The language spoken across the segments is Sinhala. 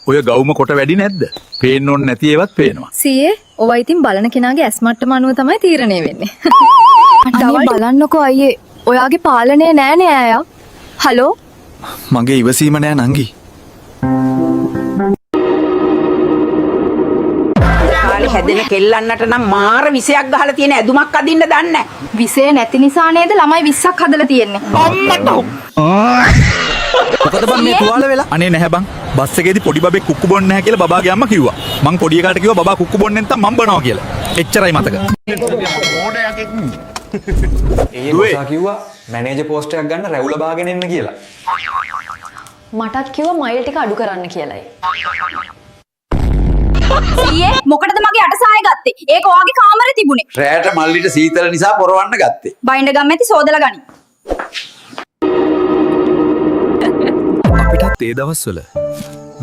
ඔය ගවුම කොට වැඩි නැද්ද? පේන්න ඕන නැති ඒවත් පේනවා. සීයේ ඔවා ඉතින් බලන කෙනාගේ ඇස් මට්ටම අනුව තමයි තීරණය වෙන්නේ. අනේ බලන්නකෝ අයියේ. ඔයාගේ පාලනේ නෑනේ ආයා. හලෝ. මගේ ඉවසීම නෑ නංගි. හැදෙන කෙල්ලන්නට නම් මාර විසයක් ගහලා තියෙන ඇදුමක් අදින්න දන්නේ නැහැ. විසේ නැති නිසා නේද ළමයි 20ක් හදලා තියෙන්නේ. අම්මට. මොකද බං මේ තුවාල වෙලා? අනේ නැහැ බං. බස් එකේදී පොඩි බබෙක් කුක්කු බොන්නේ නැහැ කියලා බබාගේ අම්මා කිව්වා. මං පොඩි එකාට කිව්වා බබා කුක්කු බොන්නේ නැත්නම් මං බනවා කියලා. එච්චරයි මතක. ඒ මොසා කිව්වා මැනේජර් පෝස්ට් එකක් ගන්න රැවුල බාගෙන එන්න කියලා. මටත් කිව්වා මයිල් ටික අඩු කරන්න කියලායි. සීයේ මොකටද මගේ අටසාය ගත්තේ? ඒක ඔයාගේ කාමරේ තිබුණේ. රෑට මල්ලිට සීතල නිසා පොරවන්න ගත්තේ. බයින්ඩ ගම්මැති සෝදලා ගනි. අපිටත් ඒ දවස්වල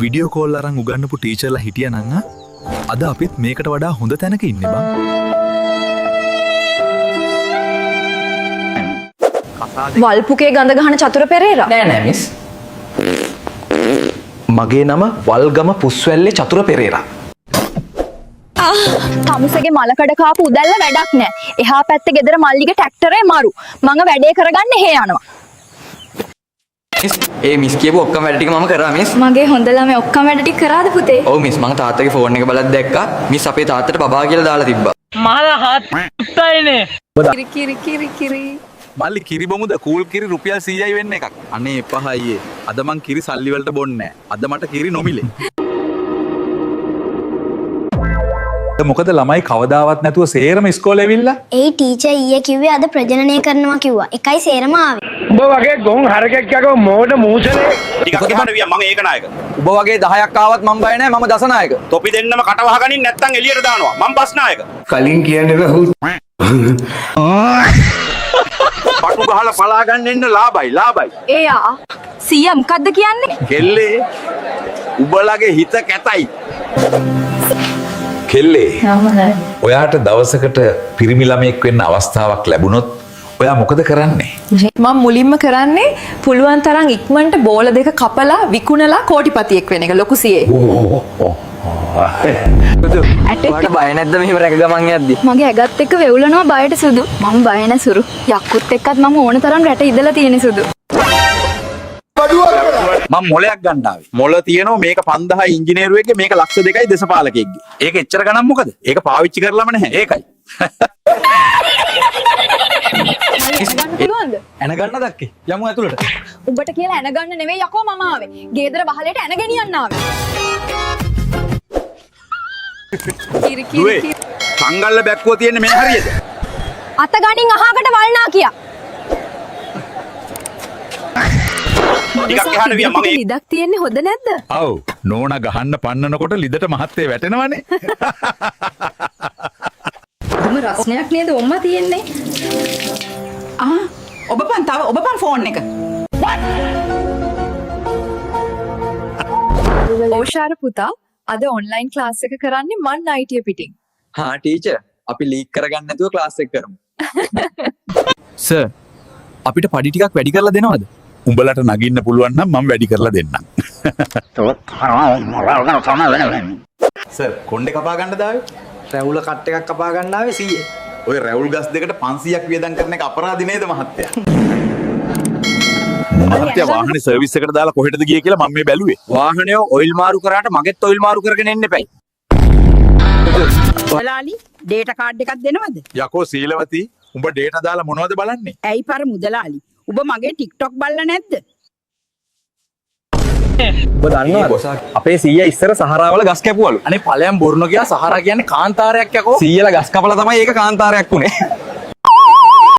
වීඩියෝ කෝල් අරන් උගන්නපු ටීචර්ලා හිටියනම් අද අපිත් මේකට වඩා හොඳ තැනක ඉන්නේ බං. වල්පුකේ ගඳ ගහන චතුර පෙරේරා. නෑ නෑ මිස්. මගේ නම වල්ගම පුස්වැල්ලේ චතුර පෙරේරා. තමුසගේ මලකඩ කාපු උදැල්ල වැඩක් නෑ. එහා පැත්තේ ගෙදර මල්ලිගේ ට්‍රැක්ටරේ මරු. මං වැඩේ කරගන්න එහෙ යනවා. මිස් ඒ මිස් කියපු ඔක්කොම වැඩ ටික මම කරා මිස්. මගේ හොඳ ළමයි ඔක්කොම වැඩ ටික කරාද පුතේ? ඔව් මිස් මම තාත්තගේ ෆෝන් එක බලද්දි දැක්කා මිස් අපේ තාත්තට බබා කියලා දාලා තිබ්බා. කිරි. මල්ලි කිරි බොමුද කූල් කිරි රුපියල් 100යි වෙන්න එකක්. අනේ එපා අයියේ. අද මං කිරි සල්ලි වලට බොන්නේ නැහැ. අද මට කිරි නොමිලේ. මොකද ළමයි කවදාවත් නැතුව සේරම ඉස්කෝලේ ඇවිල්ලා? ඒ ටීචර් ඊයේ කිව්වේ අද ප්‍රජනනය කරනවා කිව්වා. එකයි සේරම ආවේ. උඹ වගේ ගොන් හරකෙක් යකෝ මෝඩ මූසලේ. ටිකක් එහාට විය මම ඒක නායක. ඔබ වගේ 10ක් ආවත් මම බය නැහැ මම දසනායක. තොපි දෙන්නම කට වහගනින් නැත්තම් එළියට දානවා. මම බස් නායක. කලින් කියන්නේ පටු ගහලා පලා ගන්න එන්න ලාභයි. එයා සීයා මොකද්ද කියන්නේ? කෙල්ලේ උඹලගේ හිත කැතයි. කෙල්ලේ ඔයාට දවසකට පිරිමි ළමයෙක් වෙන්න අවස්ථාවක් ලැබුණොත් ඔයා මොකද කරන්නේ? මම මුලින්ම කරන්නේ පුළුවන් තරම් ඉක්මනට බෝල දෙක කපලා විකුණලා කෝටිපතියෙක් වෙන එක ලොකු සියේ. ඔයාට බය නැද්ද මෙහෙම රැක ගමන් යද්දි? මගේ ඇගත් එක්ක වෙවුලනවා බයට සුදු. මම බය නැසුරු. යක්කුත් එක්කත් මම ඕන තරම් රැට ඉඳලා තියෙන සුදු. මම මොලයක් ගන්න ආවේ. මොල තියෙනවා මේක 5000 ඉංජිනේරුවෙක්ගේ මේක ලක්ෂ 2යි දේශපාලකයෙක්ගේ. ඒක එච්චර ගණන් මොකද? ඒක පාවිච්චි කරලාම නැහැ. ඒකයි. එන ගන්න දැක්කේ. යමු ඇතුළට. උඹට කියලා ඇන ගන්න නෙවෙයි යකෝ මම ආවේ. ගේදර වහලේට ඇන ගෙනියන්න ආවේ. දුවේ සංගල්ල බැක්කුව තියෙන්නේ මේ හරියද? අත ගණින් අහකට වල්නා කියා. ටිකක් එහාට විය මම ලිදක් තියෙන්නේ හොඳ නැද්ද? ඔව් නෝනා ගහන්න පන්නනකොට ලිදට මහත්තේ වැටෙනවනේ. දුම රස්නයක් නේද ඔම්මා තියෙන්නේ? ඔබපන් ෆෝන් එක. ඕෂාර පුතා අද ඔන්ලයින් ක්ලාස් එක කරන්නේ මන් ITය පිටින්. හා ටීචර් අපි ලීක් කරගන්න නැතුව ක්ලාස් එක කරමු. සර් අපිට පඩි ටිකක් වැඩි කරලා දෙනවද? උඹලට නගින්න පුළුවන් නම් මම වැඩි කරලා දෙන්නම්. සර් කොණ්ඩේ කපා ගන්න දාවේ. රැවුල කට් එකක් කපා ගන්න ආවේ 100. ඔය රැවුල් ගස් දෙකට 500ක් වියදම් කරන එක අපරාධ නේද මහත්තයා? මහත්තයා වාහනේ සර්විස් එකට දාලා කොහෙටද ගියේ කියලා මම මේ බැලුවේ. වාහනේ ඔයිල් මාරු කරාට මගෙත් ඔයිල් මාරු කරගෙන එන්න එපයි. මුදලාලි ඩේටා කාඩ් එකක් දෙනවද? යකෝ සීලවති උඹ ඩේටා දාලා මොනවද බලන්නේ? ඇයි පාර මුදලාලි? ඔබ මගේ TikTok බලලා නැද්ද? ඔබ දන්නවද? අපේ සීයා ඉස්සර සහරාවල ගස් කැපුවලු. අනේ ඵලයන් බොරුන ගියා සහරා කියන්නේ කාන්තාරයක් යකෝ. සීයලා ගස් කපලා තමයි ඒක කාන්තාරයක් උනේ.